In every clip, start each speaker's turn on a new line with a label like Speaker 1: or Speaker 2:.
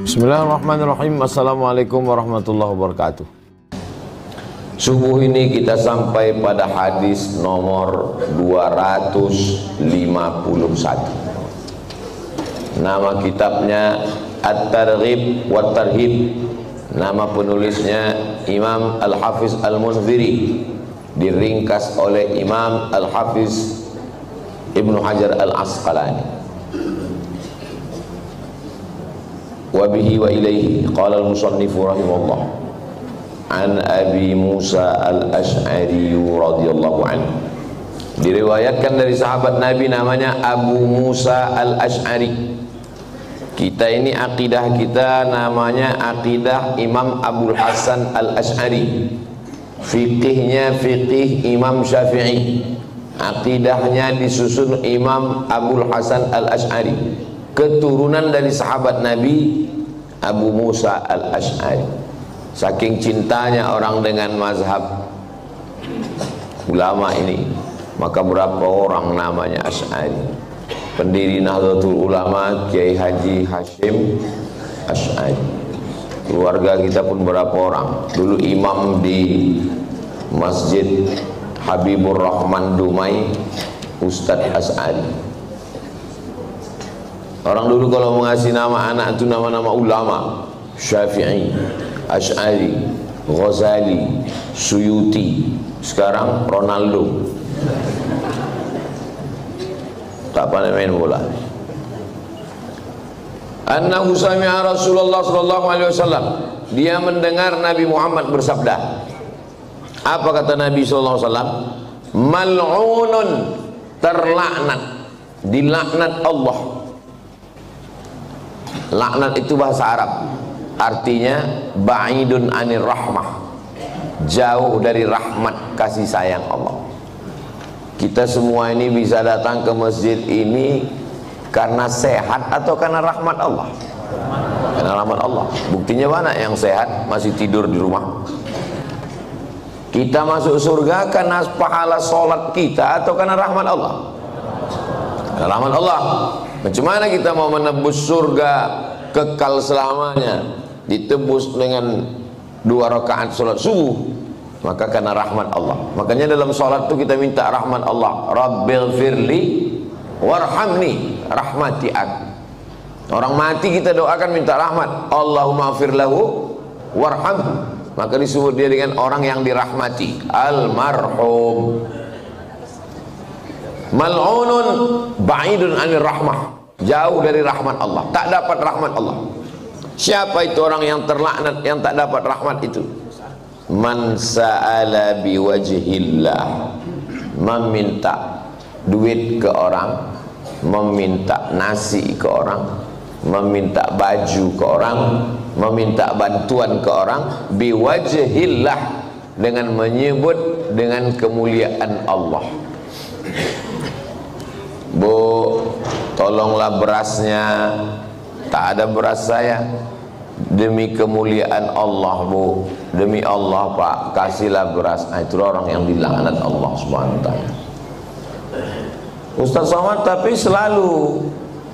Speaker 1: Bismillahirrahmanirrahim. Assalamualaikum warahmatullahi wabarakatuh. Subuh ini kita sampai pada hadis nomor 251. Nama kitabnya At-Targhib wa Tarhib. Nama penulisnya Imam Al-Hafiz Al-Munziri, diringkas oleh Imam Al-Hafiz Ibnu Hajar Al-Asqalani. Wa bihi wa ilaihi qala al-musannifu rahimahullah an Abi Musa al-Ash'ari radhiyallahu anhu. Diriwayatkan dari sahabat Nabi namanya Abu Musa al-Ash'ari. Kita ini akidah kita namanya akidah Imam Abul Hasan al-Ash'ari. Fikihnya fikih Imam Syafi'i. Akidahnya disusun Imam Abul Hasan al-Ash'ari, keturunan dari sahabat Nabi Abu Musa al-Ash'ari. Saking cintanya orang dengan mazhab ulama ini, maka berapa orang namanya Ash'ari. Pendiri Nahdlatul Ulama Kiai Haji Hashim Ash'ari. Keluarga kita pun berapa orang. Dulu imam di Masjid Habibur Rahman Dumai, Ustadz Ash'ari. Orang dulu kalau mengasih nama anak itu nama-nama ulama, Syafi'i, Ash'ari, Ghazali, Suyuti. Sekarang Ronaldo, tak pandai main bola. Annahu sami'a Rasulullah sallallahu alaihi wasallam, dia mendengar Nabi Muhammad bersabda. Apa kata Nabi sallallahu alaihi wasallam? Mal'unun, terlaknat, dilaknat Allah. Laknat itu bahasa Arab, artinya ba'idun anir rahmah, jauh dari rahmat kasih sayang Allah. Kita semua ini bisa datang ke masjid ini karena sehat atau karena rahmat Allah? Karena rahmat Allah. Buktinya mana yang sehat masih tidur di rumah? Kita masuk surga karena pahala sholat kita atau karena rahmat Allah? Karena rahmat Allah. Bagaimana kita mau menebus surga kekal selamanya, ditebus dengan 2 rakaat sholat subuh? Maka karena rahmat Allah. Makanya dalam sholat itu kita minta rahmat Allah. Rabbighfirli warhamni, rahmati aku. Orang mati kita doakan minta rahmat, Allahumma gfir lahu warhamhu. Maka disebut dia dengan orang yang dirahmati, almarhum. Mal'unun ba'idun anir rahmah, jauh dari rahmat Allah, tak dapat rahmat Allah. Siapa itu orang yang terlaknat, yang tak dapat rahmat itu? Man sa'ala biwajhillah, meminta duit ke orang, meminta nasi ke orang, meminta baju ke orang, meminta bantuan ke orang, biwajhillah, dengan menyebut dengan kemuliaan Allah. Bu, tolonglah berasnya, tak ada beras saya. Demi kemuliaan Allah Bu, demi Allah Pak, kasihlah beras. Nah, itu orang yang dilaknat Allah Subhanahu wa ta'ala. Ustaz Somad tapi selalu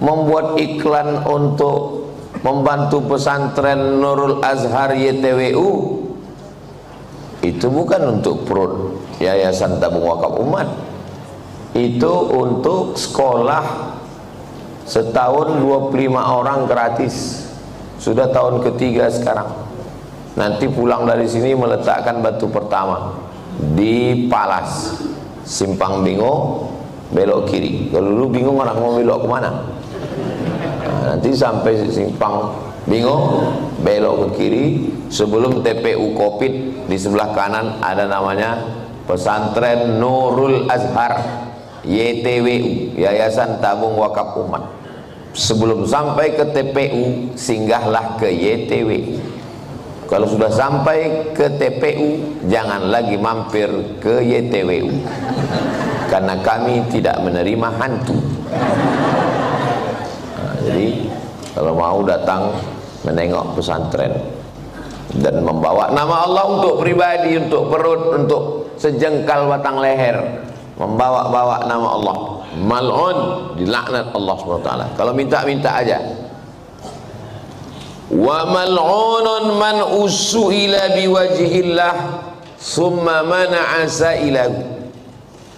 Speaker 1: membuat iklan untuk membantu pesantren Nurul Azhar YTWU. Itu bukan untuk perut Yayasan Tabung Wakaf Umat, itu untuk sekolah setahun 25 orang gratis. Sudah tahun ketiga sekarang. Nanti pulang dari sini meletakkan batu pertama di Palas, Simpang Bingo, belok kiri. Kalau dulu bingung orang mau belok kemana, nah, nanti sampai Simpang Bingo belok ke kiri. Sebelum TPU Kopit, di sebelah kanan ada namanya Pesantren Nurul Azhar YTWU, Yayasan Tabung Wakaf Umat. Sebelum sampai ke TPU, singgahlah ke YTWU. Kalau sudah sampai ke TPU, jangan lagi mampir ke YTWU, karena kami tidak menerima hantu. Nah, jadi kalau mau datang menengok pesantren dan membawa nama Allah untuk pribadi, untuk perut, untuk sejengkal batang leher, membawa-bawa nama Allah, mal'un, dilaknat Allah SWT. Kalau minta-minta aja. Wa mal'unun man usuila biwajhillah summa mana'a sa'ilahu.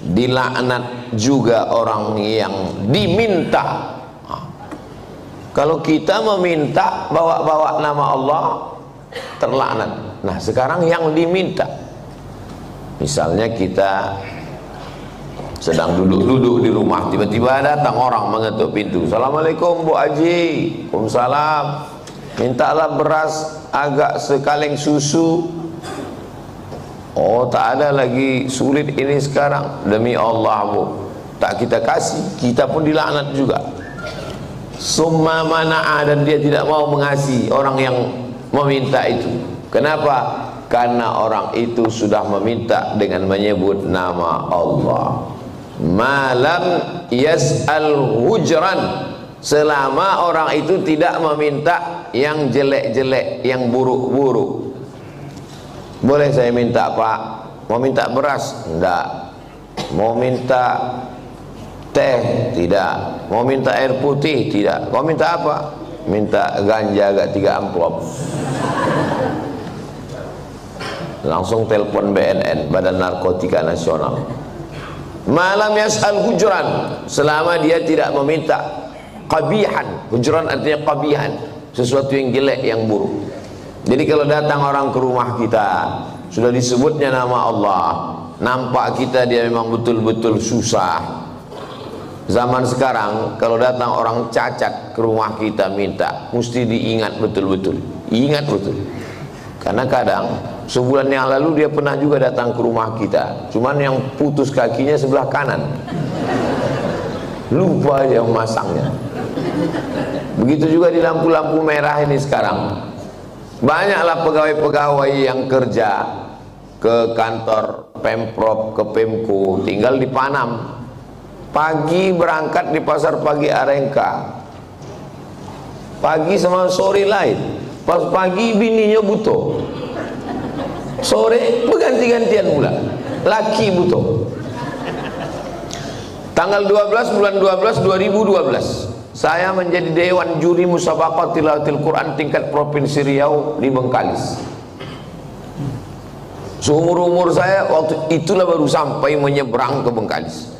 Speaker 1: Dilaknat juga orang yang diminta. Kalau kita meminta bawa-bawa nama Allah, terlaknat. Nah, sekarang yang diminta, misalnya kita sedang duduk-duduk di rumah, tiba-tiba datang orang mengetuk pintu. Assalamualaikum Bu Haji. Waalaikumsalam. Mintalah beras agak sekaleng susu. Oh, tak ada lagi, sulit ini sekarang. Demi Allah Bu, tak kita kasih, kita pun dilaknat juga. Summa mana'a, dan dia tidak mau mengasihi orang yang meminta itu. Kenapa? Karena orang itu sudah meminta dengan menyebut nama Allah. Malam yas'al hujran, selama orang itu tidak meminta yang jelek-jelek, yang buruk-buruk. Boleh saya minta Pak? Mau minta beras? Enggak. Mau minta teh? Tidak. Mau minta air putih? Tidak. Mau minta apa? Minta ganja agak 3 amplop. Langsung telepon BNN, Badan Narkotika Nasional. Malam yas'al hujran, selama dia tidak meminta qabihan. Hujran artinya qabihan, sesuatu yang jelek, yang buruk. Jadi kalau datang orang ke rumah kita, sudah disebutnya nama Allah, nampak kita dia memang betul-betul susah. Zaman sekarang kalau datang orang cacat ke rumah kita minta, mesti diingat betul-betul. Ingat betul. Karena kadang sebulan yang lalu dia pernah juga datang ke rumah kita, cuman yang putus kakinya sebelah kanan. Lupa dia memasangnya. Begitu juga di lampu-lampu merah ini sekarang. Banyaklah pegawai-pegawai yang kerja ke kantor Pemprov, ke Pemko, tinggal di Panam. Pagi berangkat di pasar pagi Arengka, pagi sama sore lain. Pas pagi bininya butuh, sore berganti-gantian pula, laki butuh. Tanggal 12 bulan 12 2012 saya menjadi Dewan Juri Musabaqah Tilawatil Quran tingkat Provinsi Riau di Bengkalis. Seumur-umur saya waktu itulah baru sampai menyeberang ke Bengkalis.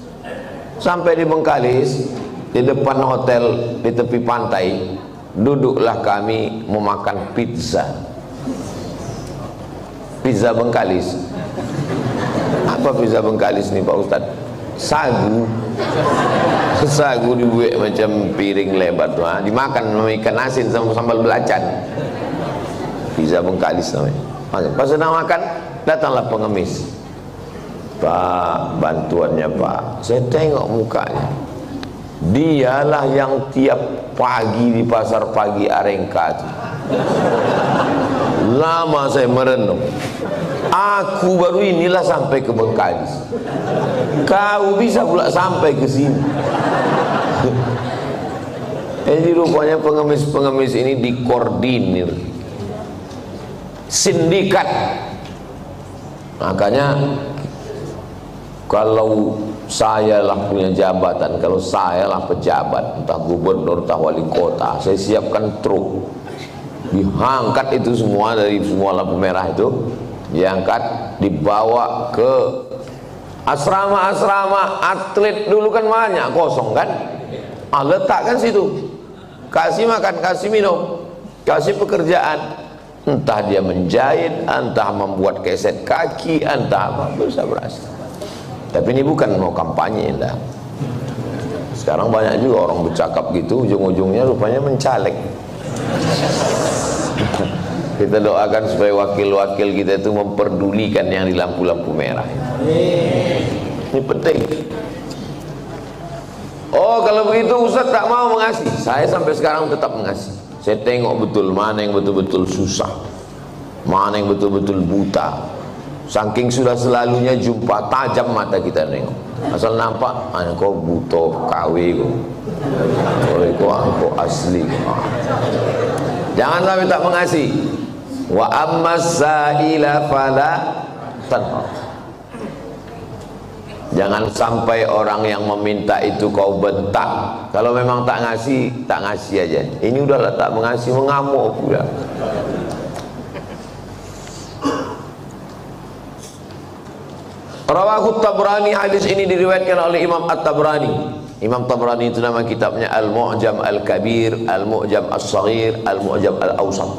Speaker 1: Sampai di Bengkalis, di depan hotel di tepi pantai, duduklah kami memakan pizza. Pizza Bengkalis. Apa pizza Bengkalis nih Pak Ustadz? Sagu. Sagu dibuat macam piring lebar tuh, dimakan sama ikan asin sama sambal belacan. Pizza Bengkalis namanya. Pas sedang makan, datanglah pengemis. Pak, bantuannya Pak. Saya tengok mukanya, dialah yang tiap pagi di pasar pagi Arengka itu. Lama saya merenung, aku baru inilah sampai ke Bengkalis, kau bisa pula sampai ke sini. Jadi rupanya pengemis-pengemis ini dikoordinir sindikat. Makanya kalau saya lah punya jabatan, kalau saya lah pejabat, entah gubernur, entah wali kota, saya siapkan truk, diangkat itu semua dari semua lampu merah itu, diangkat, dibawa ke asrama-asrama atlet. Dulu kan banyak kosong kan, letakkan situ, kasih makan, kasih minum, kasih pekerjaan, entah dia menjahit, entah membuat keset kaki, entah apa, bisa berhasil. Tapi ini bukan mau kampanye, enggak. Sekarang banyak juga orang bercakap gitu, ujung-ujungnya rupanya mencalek. Kita doakan supaya wakil-wakil kita itu memperdulikan yang di lampu-lampu merah. Ini penting. Oh, kalau begitu Ustaz tak mau mengasihi. Saya sampai sekarang tetap mengasihi. Saya tengok betul mana yang betul-betul susah, mana yang betul-betul buta. Saking sudah selalunya jumpa, tajam mata kita nengok. Asal nampak, kau butuh KW kau. Kau asli. Jangan sampai tak mengasihi. Wa ammas sa'ila fala tanhar. Jangan sampai orang yang meminta itu kau bentak. Kalau memang tak ngasih, tak ngasih aja. Ini udahlah tak mengasih, mengamuk pula. Rawahu Tabrani, hadis ini diriwayatkan oleh Imam At-Tabrani. Imam Tabrani itu nama kitabnya Al-Mu'jam Al-Kabir, Al-Mu'jam As-Saghir, Al-Mu'jam Al-Awsat.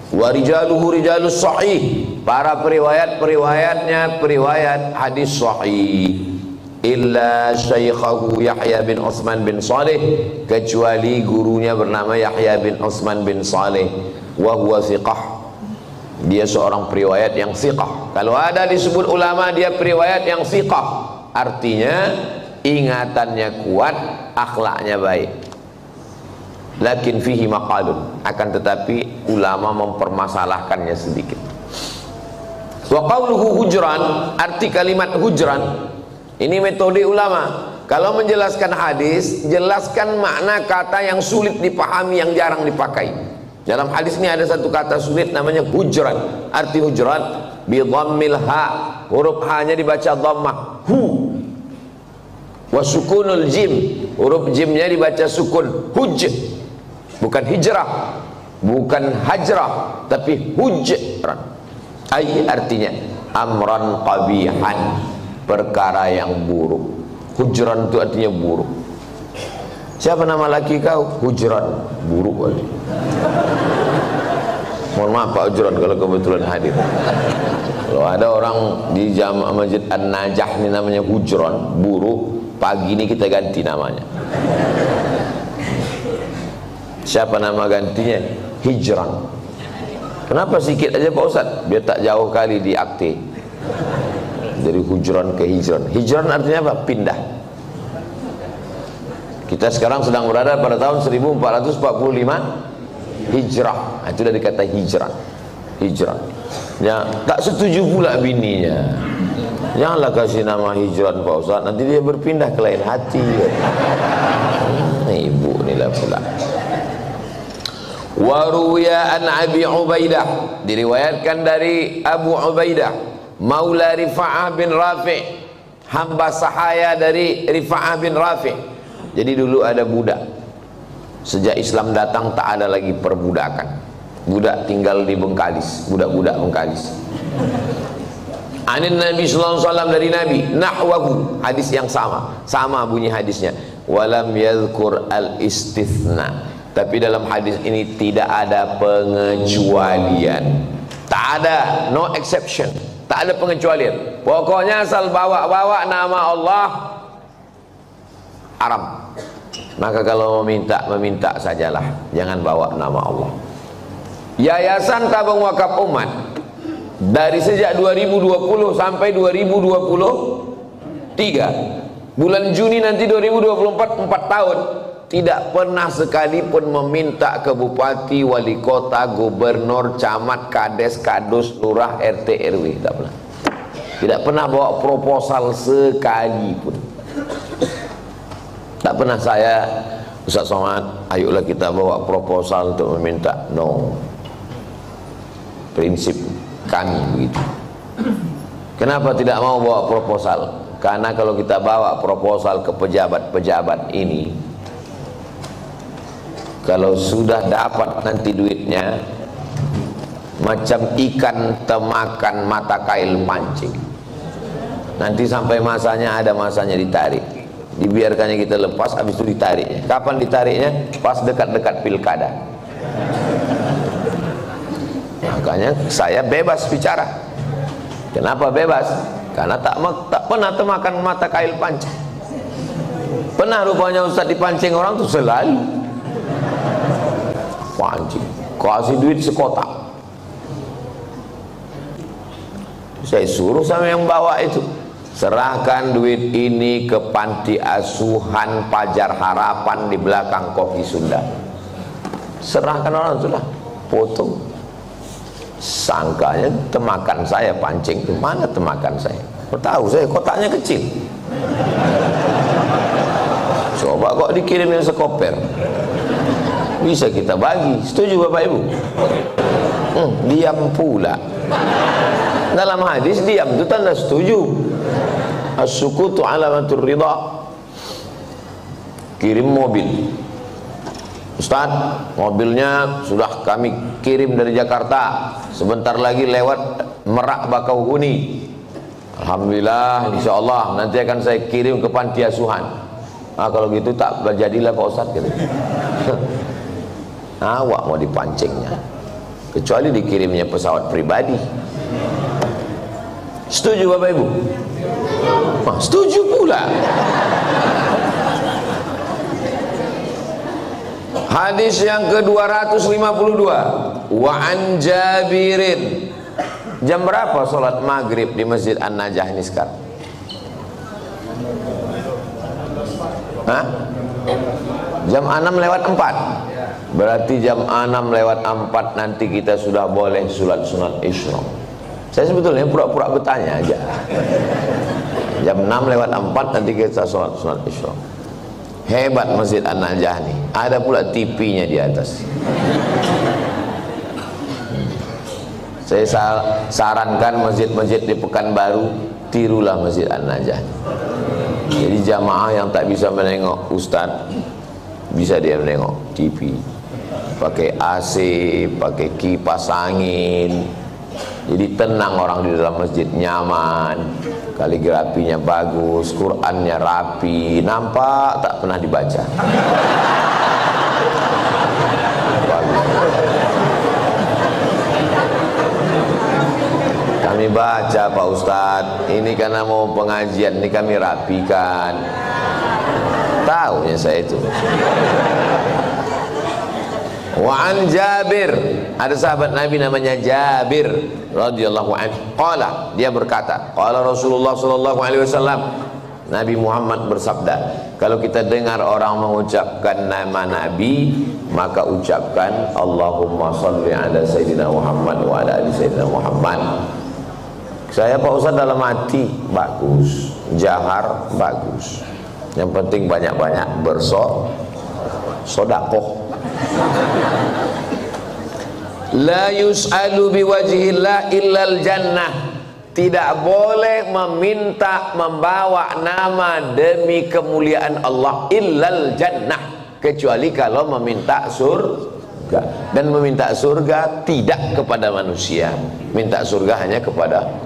Speaker 1: Wa rijaluhu rijalus sahih. Para periwayatnya periwayat hadis sahih. Illa syaikhahu Yahya bin Utsman bin Saleh, kecuali gurunya bernama Yahya bin Utsman bin Saleh, wa huwa thiqah. Dia seorang periwayat yang thiqah. Kalau ada disebut ulama dia periwayat yang thiqah, artinya ingatannya kuat, akhlaknya baik. Lakin fihi maqalun, akan tetapi ulama mempermasalahkannya sedikit. Wa qawluhu hujran, arti kalimat hujran ini metode ulama. Kalau menjelaskan hadis, jelaskan makna kata yang sulit dipahami, yang jarang dipakai. Dalam hadis ini ada satu kata sulit namanya hujran. Arti hujran bi dhammil ha, huruf ha-nya dibaca dhammah, hu. Wa sukunul jim, huruf jimnya dibaca sukun, huj. Bukan hijrah, bukan hajrah, tapi hujran. Ai artinya amran qabihan, perkara yang buruk. Hujran itu artinya buruk. Siapa nama laki kau? Hujran, buruk kali. Mohon maaf Pak Hujran kalau kebetulan hadir. Kalau ada orang di Jamaah Masjid An-Najah ini namanya Hujran, buruk, pagi ini kita ganti namanya. Siapa nama gantinya? Hijran. Kenapa sedikit aja Pak Ustaz? Biar tak jauh kali di akte. Dari hujran ke hijran. Hijran artinya apa? Pindah. Kita sekarang sedang berada pada tahun 1445 hijrah. Itu dari kata hijran. Hijran. Ya, tak setuju pula bininya. Janganlah kasih nama hijran Pak Ustaz, nanti dia berpindah ke lain hati. Ibu inilah pula. Wa ruwiya an Abi Ubaidah, diriwayatkan dari Abu Ubaidah Maula Rifa'ah bin Rafi', hamba sahaya dari Rifa'ah bin Rafi'. Jadi dulu ada budak. Sejak Islam datang tak ada lagi perbudakan. Budak tinggal di Bengkalis, budak-budak Bengkalis. Anin Nabi sallallahu alaihi wasallam, dari Nabi, nahwahu, hadis yang sama bunyi hadisnya. Walam yadhkur al-istithna, tapi dalam hadis ini tidak ada pengecualian. Tak ada, no exception. Tak ada pengecualian. Pokoknya asal bawa nama Allah haram. Maka kalau meminta sajalah, jangan bawa nama Allah. Yayasan Tabung Wakaf Umat dari sejak 2020 sampai 2023, bulan Juni nanti 2024, 4 tahun, tidak pernah sekalipun meminta ke bupati, wali kota, gubernur, camat, kades, kadus, lurah, RT, RW. Tak pernah. Tidak pernah bawa proposal sekalipun. Tak pernah saya, Ustaz Somad, ayolah kita bawa proposal untuk meminta. No. Prinsip kami begitu. Kenapa tidak mau bawa proposal? Karena kalau kita bawa proposal ke pejabat-pejabat ini, kalau sudah dapat nanti duitnya, macam ikan temakan mata kail pancing. Nanti sampai masanya, ada masanya ditarik. Dibiarkannya kita lepas, habis itu ditariknya. Kapan ditariknya? Pas dekat-dekat pilkada. Makanya saya bebas bicara. Kenapa bebas? Karena tak pernah temakan mata kail pancing. Pernah rupanya Ustaz dipancing orang tuh selalu pancing, kasih duit sekotak. Saya suruh sama yang bawa itu, serahkan duit ini ke panti asuhan Pajar Harapan di belakang Kopi Sunda. Serahkan orang, sudah potong. Sangkanya temakan saya pancing. Itu mana temakan saya? Tahu saya kotaknya kecil. Coba kok dikirimin sekoper, bisa kita bagi. Setuju Bapak Ibu? Diam pula. Dalam hadis diam itu tanda setuju. As-sukutu alamatur ridha. Kirim mobil, Ustaz, mobilnya sudah kami kirim dari Jakarta, sebentar lagi lewat Merak Bakauheni. Alhamdulillah, insya Allah nanti akan saya kirim ke panti asuhan. Kalau gitu tak jadilah Pak Ustaz gitu. Awak mau dipancingnya, kecuali dikirimnya pesawat pribadi. Setuju Bapak Ibu? Setuju pula. Hadis yang ke-252, wa an Jabirin. Jam berapa sholat maghrib di Masjid An-Najah ini sekarang? Hah? Jam 6:04. Berarti jam 6:04 nanti kita sudah boleh sholat sunat isyraq. Saya sebetulnya pura-pura bertanya aja. Jam 6:04 nanti kita sholat sunat isyraq. Hebat Masjid An-Najah nih. Ada pula TV-nya di atas. Saya sarankan masjid-masjid di Pekanbaru, tirulah Masjid An-Najah. Jadi jamaah yang tak bisa menengok Ustaz, bisa dia menengok TV. Pakai AC, pakai kipas angin. Jadi tenang orang di dalam masjid, nyaman. Kaligrafinya bagus, Qurannya rapi, nampak tak pernah dibaca. Bagus. Kami baca Pak Ustadz, ini karena mau pengajian, ini kami rapikan. Tahunya saya itu. Wa an Jabir, ada sahabat Nabi namanya Jabir radhiyallahu anhu. Qala, dia berkata, qala Rasulullah sallallahu alaihi wasallam, Nabi Muhammad bersabda, kalau kita dengar orang mengucapkan nama Nabi, maka ucapkan Allahumma salli ala Sayyidina Muhammad wa ala ali Sayyidina Muhammad. Saya Pak Ustaz dalam hati bagus, jahar bagus. Yang penting banyak-banyak bersodakoh. La yus'alu biwajhillah illal jannah. Tidak boleh meminta membawa nama demi kemuliaan Allah illal jannah, kecuali kalau meminta surga. Dan meminta surga tidak kepada manusia, minta surga hanya kepada Allah.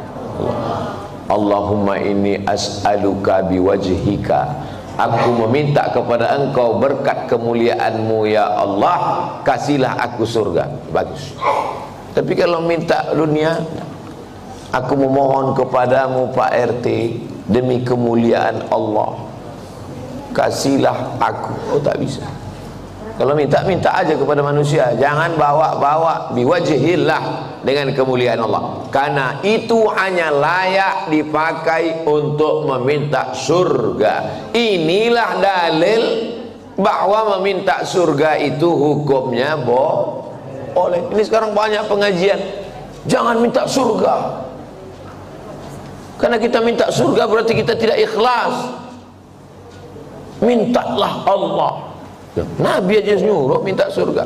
Speaker 1: Allahumma inni as'aluka biwajhika, aku meminta kepada engkau berkat kemuliaanmu ya Allah, kasihlah aku surga. Bagus. Tapi kalau minta dunia, aku memohon kepadamu Pak RT, demi kemuliaan Allah, kasihlah aku. Oh, tak bisa. Kalau minta aja kepada manusia, jangan bawa-bawa biwajhillah, dengan kemuliaan Allah, karena itu hanya layak dipakai untuk meminta surga. Inilah dalil bahwa meminta surga itu hukumnya boleh. Ini sekarang banyak pengajian, jangan minta surga, karena kita minta surga berarti kita tidak ikhlas. Mintalah Allah. Nabi aja nyuruh minta surga.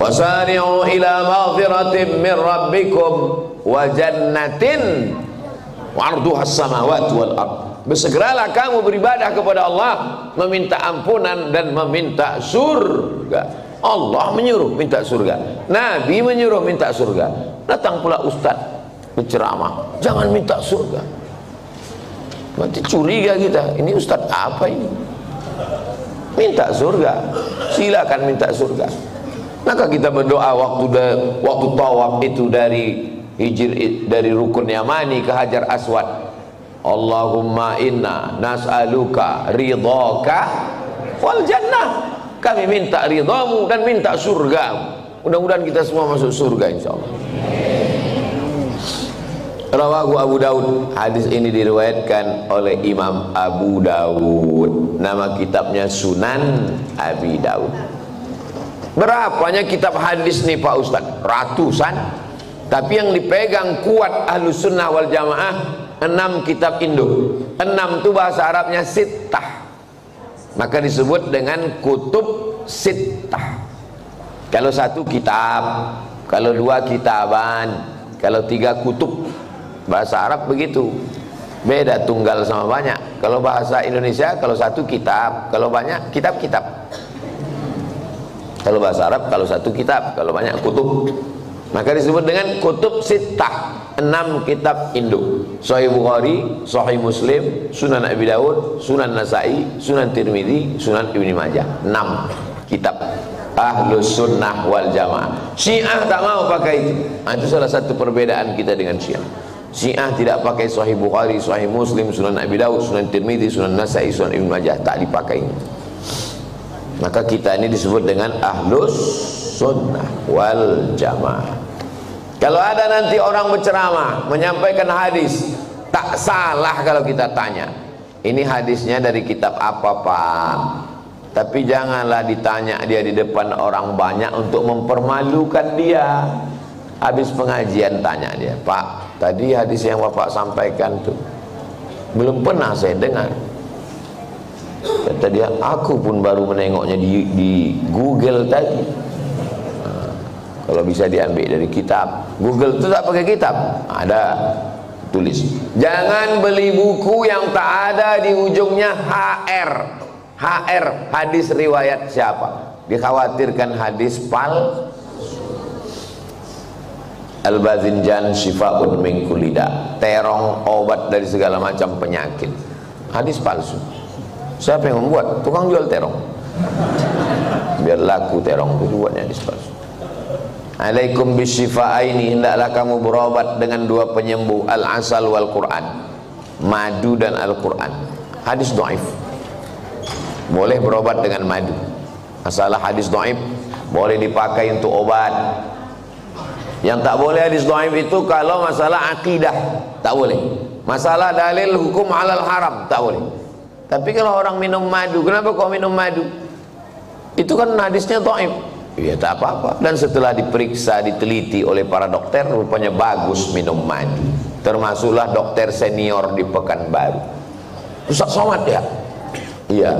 Speaker 1: Wasari'u ila maghfiratin min rabbikum wa jannatin wa'arduha as-samawati wal ard. Bersegeralah kamu beribadah kepada Allah, meminta ampunan dan meminta surga. Allah menyuruh minta surga, Nabi menyuruh minta surga. Datang pula ustaz berceramah, jangan minta surga. Berarti curiga kita, ini ustaz apa ini? Minta surga, silakan minta surga. Maka kita berdoa waktu tawaf itu dari rukun Yamani ke Hajar Aswad. Allahumma inna nas'aluka ridhaka wal jannah. Kami minta ridhamu dan minta surga. Mudah-mudahan kita semua masuk surga insyaallah. Rawahu Abu Daud. Hadis ini diriwayatkan oleh Imam Abu Daud. Nama kitabnya Sunan Abi Daud. Berapanya kitab hadis nih Pak Ustaz? Ratusan. Tapi yang dipegang kuat Ahlus Sunnah wal Jamaah 6 kitab Indo. 6 itu bahasa Arabnya sittah, maka disebut dengan kutub sittah. Kalau 1 kitab, kalau 2 kitaban, kalau 3 kutub. Bahasa Arab begitu. Beda tunggal sama banyak. Kalau bahasa Indonesia, kalau satu kitab, kalau banyak kitab-kitab. Kalau bahasa Arab, kalau satu kitab, kalau banyak kutub. Maka disebut dengan kutub sittah, 6 kitab induk. Sahih Bukhari, Sahih Muslim, Sunan Abi Dawud, Sunan Nasai, Sunan Tirmidzi, Sunan Ibnu Majah. 6 kitab. Ahlus Sunnah wal Jamaah. Syiah tak mau pakai itu. Itu salah satu perbedaan kita dengan Syiah. Syiah tidak pakai Sahih Bukhari, Sahih Muslim, Sunan Abi Dawud, Sunan Tirmidzi, Sunan Nasai, Sunan Ibnu Majah, tak dipakai. Maka kita ini disebut dengan Ahlus Sunnah wal Jamaah. Kalau ada nanti orang berceramah menyampaikan hadis, tak salah kalau kita tanya, ini hadisnya dari kitab apa Pak? Tapi janganlah ditanya dia di depan orang banyak untuk mempermalukan dia. Habis pengajian tanya dia, Pak, tadi hadis yang Bapak sampaikan tuh belum pernah saya dengar. Kata dia, aku pun baru menengoknya di Google tadi. Kalau bisa diambil dari kitab. Google itu tak pakai kitab, ada tulis. Jangan beli buku yang tak ada di ujungnya HR. HR, hadis riwayat siapa? Dikhawatirkan hadis palsu. Al-Bazinjan Syifa'un min kulli da', terong obat dari segala macam penyakit. Hadis palsu. Siapa yang membuat? Tukang jual terong. Biar laku terong itu buatnya hadis palsu. Alaikum bisyifa'aini, hendaklah kamu berobat dengan 2 penyembuh, al-asal wal Quran, madu dan Al-Quran. Hadis dhaif. Boleh berobat dengan madu. Masalah hadis dhaif boleh dipakai untuk obat. Yang tak boleh hadis dhaif itu kalau masalah akidah, tak boleh. Masalah dalil hukum halal haram, tak boleh. Tapi kalau orang minum madu, kenapa kau minum madu? Itu kan hadisnya dhaif. Ya tak apa-apa. Dan setelah diperiksa, diteliti oleh para dokter, rupanya bagus minum madu. Termasuklah dokter senior di Pekanbaru. Ustaz Somad ya? Iya.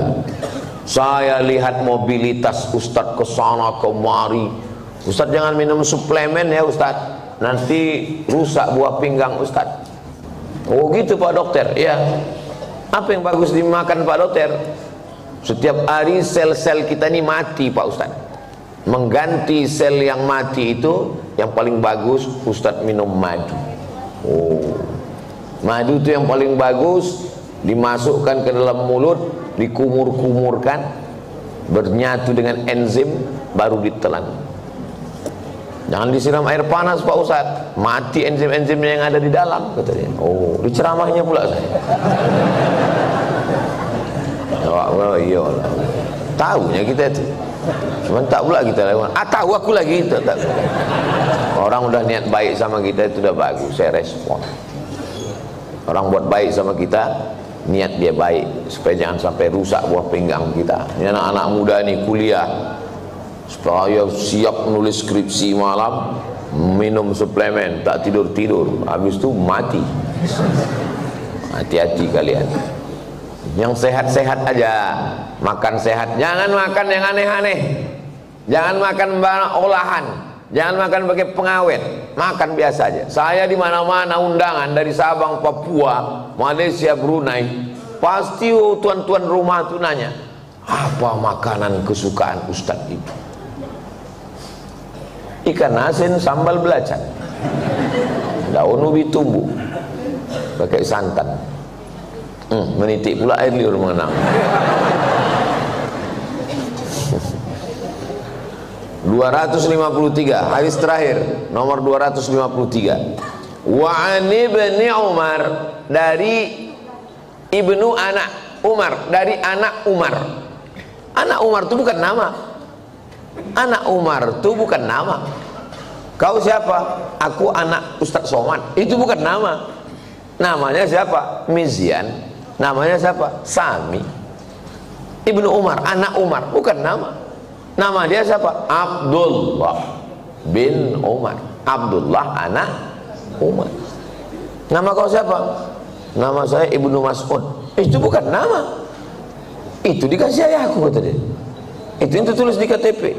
Speaker 1: Saya lihat mobilitas Ustaz ke sana kemari. Ustaz jangan minum suplemen ya Ustaz, nanti rusak buah pinggang Ustaz. Oh gitu Pak Dokter. Ya. Apa yang bagus dimakan Pak Dokter? Setiap hari sel-sel kita ini mati Pak Ustaz. Mengganti sel yang mati itu yang paling bagus Ustaz minum madu. Oh, madu itu yang paling bagus, dimasukkan ke dalam mulut, dikumur-kumurkan, bernyatu dengan enzim, baru ditelan. Jangan disiram air panas Pak Ustaz, mati enzim-enzimnya yang ada di dalam, kata dia. Oh, diceramahnya pula saya. Oh iya lah, tahunya kita itu. Cuman tak pula kita lakukan. Tahu aku lagi tak. Orang udah niat baik sama kita itu udah bagus, saya respon. Orang buat baik sama kita, niat dia baik supaya jangan sampai rusak buah pinggang kita. Ini anak-anak muda nih kuliah, supaya siap menulis skripsi malam, minum suplemen, tak tidur-tidur, habis itu mati. Hati-hati kalian. Yang sehat-sehat aja, makan sehat, jangan makan yang aneh-aneh, jangan makan olahan, jangan makan pakai pengawet, makan biasa aja. Saya di mana-mana undangan dari Sabang, Papua, Malaysia, Brunei, pasti tuan-tuan rumah tuh nanya, apa makanan kesukaan Ustadz itu? Ikan asin sambal belacan, daun ubi tumbuh, pakai santan. Menitik pula air liur mengenang. 253 hadis terakhir nomor 253. Wa an ibni Umar, dari ibnu anak Umar, dari anak Umar. Anak Umar itu bukan nama. Anak Umar itu bukan nama. Kau siapa? Aku anak Ustaz Somad. Itu bukan nama. Namanya siapa? Mizyan. Namanya siapa? Sami. Ibnu Umar, anak Umar, bukan nama. Nama dia siapa? Abdullah bin Umar. Abdullah anak Umar. Nama kau siapa? Nama saya Ibnu Mas'ud. Itu bukan nama. Itu dikasih ayahku, kata dia. Itu yang tertulis di KTP.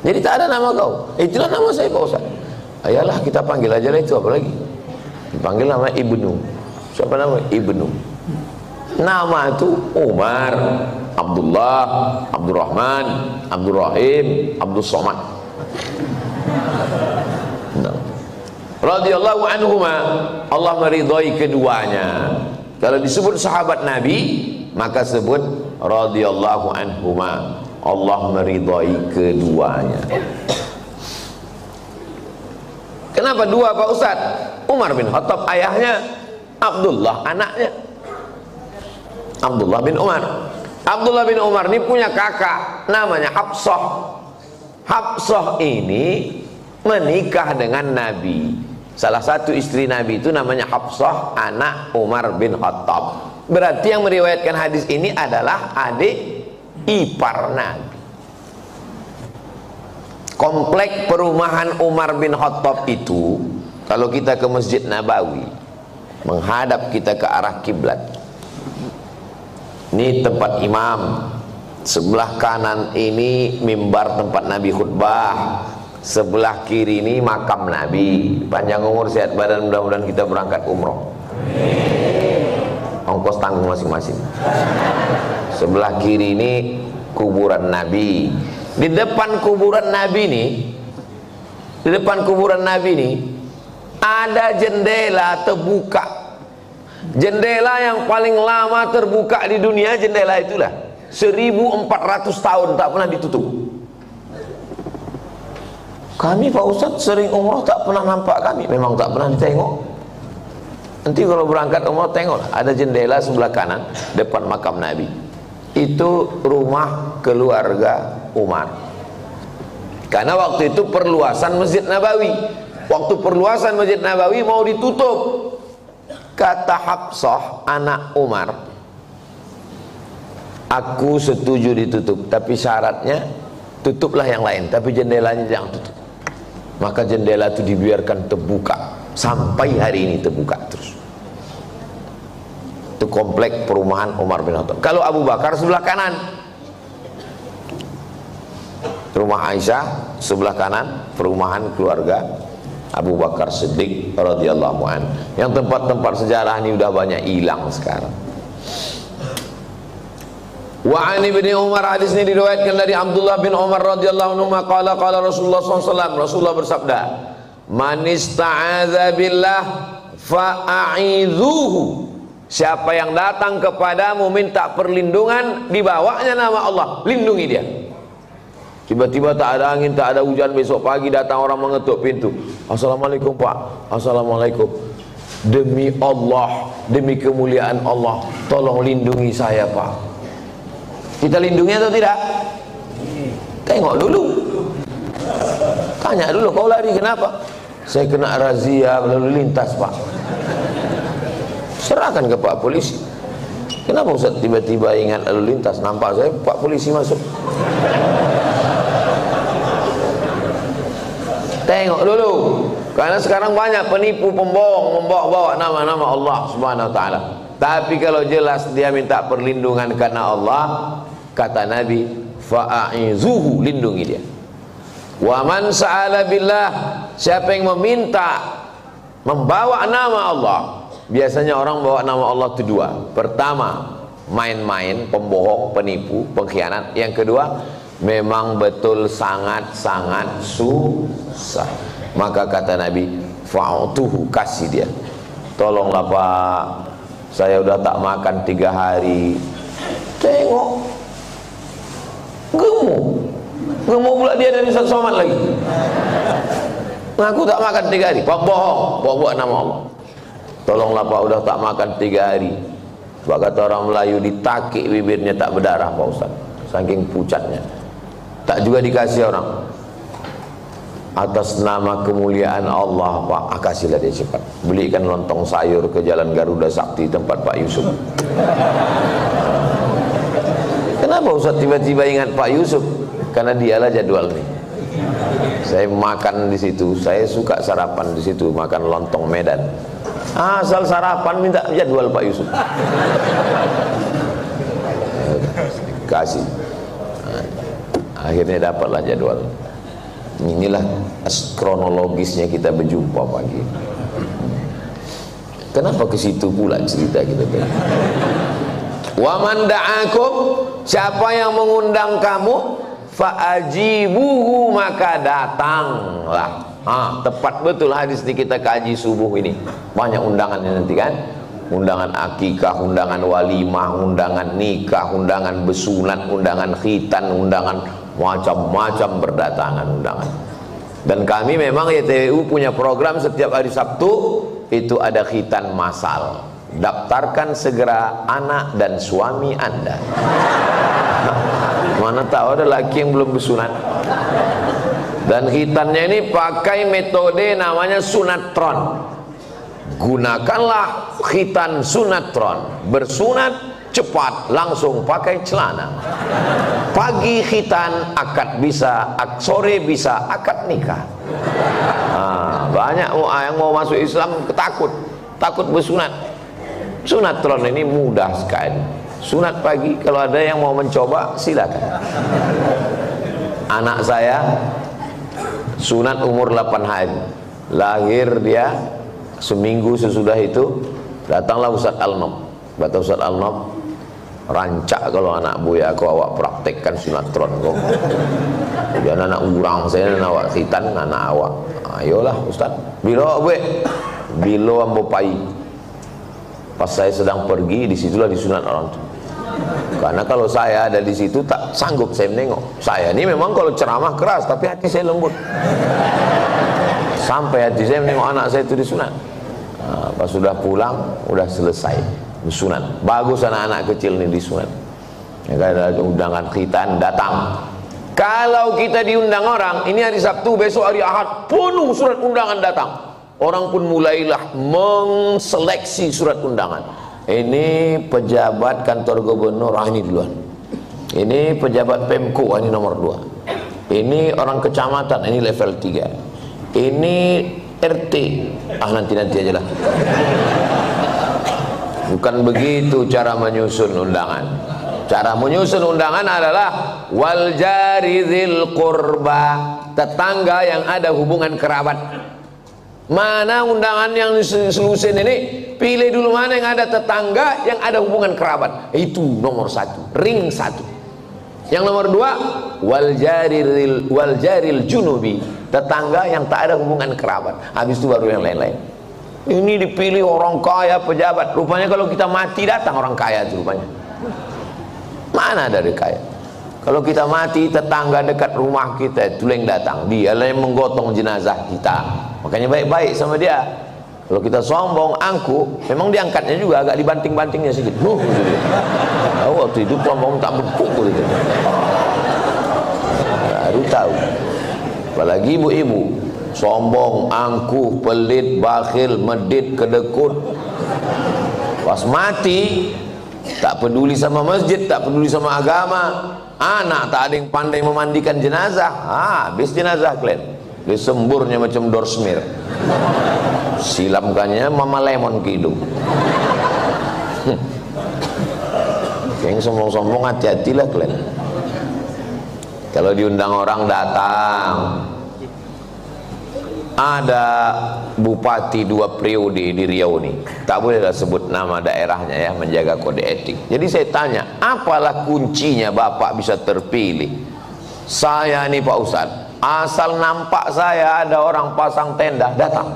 Speaker 1: Jadi tak ada nama kau. Itulah nama saya Pak Ustaz. Ayalah kita panggil aja lah itu, apa lagi? Dipanggil nama Ibnu. Siapa nama? Ibnu. Nama itu Umar, Abdullah, Abdurrahman, Abdurrahim, Abdul Somad. Radhiyallahu anhuma, Allah meridhai keduanya. Kalau disebut sahabat Nabi, maka sebut radhiyallahu anhuma, Allah meridhai keduanya. Kenapa dua Pak Ustaz? Umar bin Khattab ayahnya, Abdullah anaknya. Abdullah bin Umar. Abdullah bin Umar ini punya kakak namanya Hafsah. Hafsah ini menikah dengan Nabi. Salah satu istri Nabi itu namanya Hafsah, anak Umar bin Khattab. Berarti yang meriwayatkan hadis ini adalah adik ipar Nabi. Komplek perumahan Umar bin Khattab itu, kalau kita ke Masjid Nabawi, menghadap kita ke arah kiblat. Ini tempat imam, sebelah kanan ini mimbar tempat Nabi khutbah, sebelah kiri ini makam Nabi. Panjang umur sehat badan, mudah-mudahan kita berangkat umroh. Ongkos tanggung masing-masing. Sebelah kiri ini kuburan Nabi. Di depan kuburan Nabi nih, di depan kuburan Nabi nih ada jendela terbuka. Jendela yang paling lama terbuka di dunia, jendela itulah 1400 tahun tak pernah ditutup. Kami Pak Ustadz sering umroh tak pernah nampak kami. Memang tak pernah ditengok. Nanti kalau berangkat umroh tengoklah, ada jendela sebelah kanan depan makam Nabi. Itu rumah keluarga Umar. Karena waktu itu perluasan Masjid Nabawi. Waktu perluasan Masjid Nabawi mau ditutup, kata Hafsah anak Umar, aku setuju ditutup, tapi syaratnya tutuplah yang lain, tapi jendelanya jangan tutup. Maka jendela itu dibiarkan terbuka sampai hari ini, terbuka terus. Itu komplek perumahan Umar bin Khattab. Kalau Abu Bakar sebelah kanan, rumah Aisyah sebelah kanan, perumahan keluarga Abu Bakar Siddiq radhiyallahu anhu. Yang tempat-tempat sejarah ini udah banyak hilang sekarang. Wa an ibni Umar, hadis ini diriwayatkan dari Abdullah bin Umar radhiyallahu anhu, qala qala Rasulullah SAW, Rasulullah bersabda, man ista'adza billah fa'idzuhu. Siapa yang datang kepadamu minta perlindungan, dibawanya nama Allah, lindungi dia. Tiba-tiba tak ada angin, tak ada hujan, besok pagi datang orang mengetuk pintu. Assalamualaikum Pak. Assalamualaikum. Demi Allah, demi kemuliaan Allah, tolong lindungi saya Pak. Kita lindungi atau tidak? Tengok dulu. Tanya dulu, kau lari kenapa? Saya kena razia lalu lintas Pak. Serahkan ke Pak Polisi. Kenapa Ustaz tiba-tiba ingat lalu lintas? Nampak saya Pak Polisi masuk. Tengok dulu, karena sekarang banyak penipu, pembohong, membawa-bawa nama-nama Allah Subhanahu wa ta'ala. Tapi kalau jelas dia minta perlindungan karena Allah, kata Nabi, fa'a'izuhu, lindungi dia. Wa man sa'ala billah, siapa yang meminta membawa nama Allah, biasanya orang bawa nama Allah itu dua. Pertama, main-main, pembohong, penipu, pengkhianat. Yang kedua, memang betul sangat-sangat susah. Maka kata Nabi, fa'utuhu, kasih dia. Tolonglah Pak, saya udah tak makan 3 hari. Tengok, gemuk pula dia dari Ustaz Somad lagi. Ngaku tak makan 3 hari, bohong, bawa nama Allah. Tolonglah Pak, udah tak makan 3 hari. Sebab kata orang Melayu, ditakik bibirnya tak berdarah Pak Ustaz, saking pucatnya. Tak juga dikasih orang. Atas nama kemuliaan Allah Pak, kasihlah dia cepat. Belikan lontong sayur ke Jalan Garuda Sakti tempat Pak Yusuf. Kenapa Ustaz tiba-tiba ingat Pak Yusuf? Karena dialah jadwalnya. Saya makan di situ, saya suka sarapan di situ, makan lontong Medan. Asal sarapan minta jadwal Pak Yusuf. Kasih. Akhirnya dapatlah jadwal. Inilah kronologisnya kita berjumpa pagi. Kenapa ke situ pula cerita kita tadi? Wa man da'akum, siapa yang mengundang kamu, fa'ajibuhu, maka datanglah. Tepat betul hadis di kita kaji subuh ini. Banyak undangannya nanti kan. Undangan akikah, undangan walimah, undangan nikah, undangan besunat, undangan khitan, undangan macam-macam berdatangan undangan. Dan kami memang YTWU punya program setiap hari Sabtu itu ada khitan massal. Daftarkan segera anak dan suami Anda. Mana tahu ada laki yang belum bersunat. Dan khitannya ini pakai metode namanya sunatron. Gunakanlah khitan sunatron. Bersunat cepat, langsung pakai celana. Pagi khitan, akad bisa, sore bisa akad nikah. Banyak yang mau masuk Islam takut bersunat. Sunatron ini mudah sekali. Sunat pagi, kalau ada yang mau mencoba silakan. Anak saya sunat umur 8 hari. Lahir dia, seminggu sesudah itu datanglah Ustaz Al-Nom. Kata Ustaz Al-Nom, rancak kalau anak buya kau awak praktekkan sunatron kau. Kemudian anak urang saya awak khitan anak awak. Ayolah Ustaz, bila gue bila ambo pai. Pas saya sedang pergi, disitulah disunat orang tua. Karena kalau saya ada di situ tak sanggup saya menengok. Saya ini memang kalau ceramah keras, tapi hati saya lembut. Sampai hati saya menengok anak saya itu disunat. Pas sudah pulang, udah selesai disunat. Bagus anak-anak kecil ini disunat. Ya, ada undangan khitan datang. Kalau kita diundang orang, ini hari Sabtu, besok hari Ahad, penuh surat undangan datang. Orang pun mulailah mengseleksi surat undangan. Ini pejabat kantor gubernur, ini duluan. Ini pejabat Pemko, ini nomor 2. Ini orang kecamatan, ini level 3. Ini RT, nanti aja lah. Bukan begitu cara menyusun undangan. Cara menyusun undangan adalah wal jarizil qurba, tetangga yang ada hubungan kerabat. Mana undangan yang selusin ini, pilih dulu mana yang ada tetangga yang ada hubungan kerabat. Itu nomor 1, ring 1. Yang nomor 2, wal jaril junubi, tetangga yang tak ada hubungan kerabat. Habis itu baru yang lain-lain. Ini dipilih orang kaya, pejabat. Rupanya kalau kita mati datang orang kaya itu rupanya. Mana dari kaya? Kalau kita mati, tetangga dekat rumah kita itu yang datang. Dia yang menggotong jenazah kita. Makanya baik-baik sama dia. Kalau kita sombong, angkuh, memang diangkatnya juga agak dibanting-bantingnya sedikit. Waktu itu sombong tak berpukul gitu. Baru tahu. Apalagi ibu-ibu, sombong, angkuh, pelit, bakhil, medit, kedekut. Pas mati, tak peduli sama masjid, tak peduli sama agama. Anak tak ada yang pandai memandikan jenazah. Habis jenazah kalian. Disemburnya macam dorsmir. Silamkannya mama lemon ke hidung. Yang sombong-sombong hati-hatilah kalian. Kalau diundang orang datang. Ada bupati 2 periode di Riau nih, tak bolehlah sebut nama daerahnya ya, menjaga kode etik. Jadi saya tanya, apalah kuncinya bapak bisa terpilih? Saya nih Pak Ustadz, asal nampak saya ada orang pasang tenda, datang.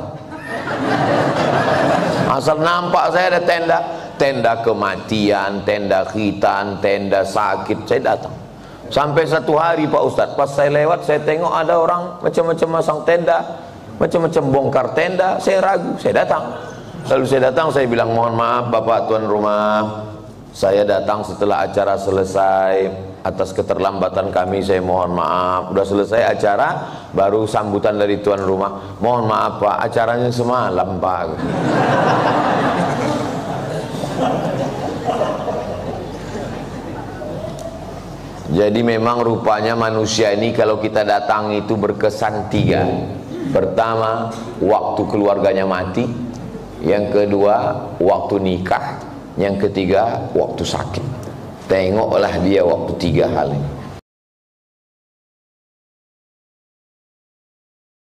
Speaker 1: Asal nampak saya ada tenda, tenda kematian, tenda khitan, tenda sakit, saya datang. Sampai satu hari Pak Ustadz, pas saya lewat saya tengok ada orang macam-macam masang tenda, macam-macam bongkar tenda, saya ragu, saya datang. Lalu saya datang, saya bilang mohon maaf Bapak tuan rumah, saya datang setelah acara selesai, atas keterlambatan kami saya mohon maaf. Udah selesai acara, baru sambutan dari tuan rumah, mohon maaf Pak, acaranya semalam Pak. Jadi memang rupanya manusia ini kalau kita datang itu berkesan 3. Pertama, waktu keluarganya mati. Yang kedua, waktu nikah. Yang ketiga, waktu sakit. Tengoklah dia waktu 3 hal ini.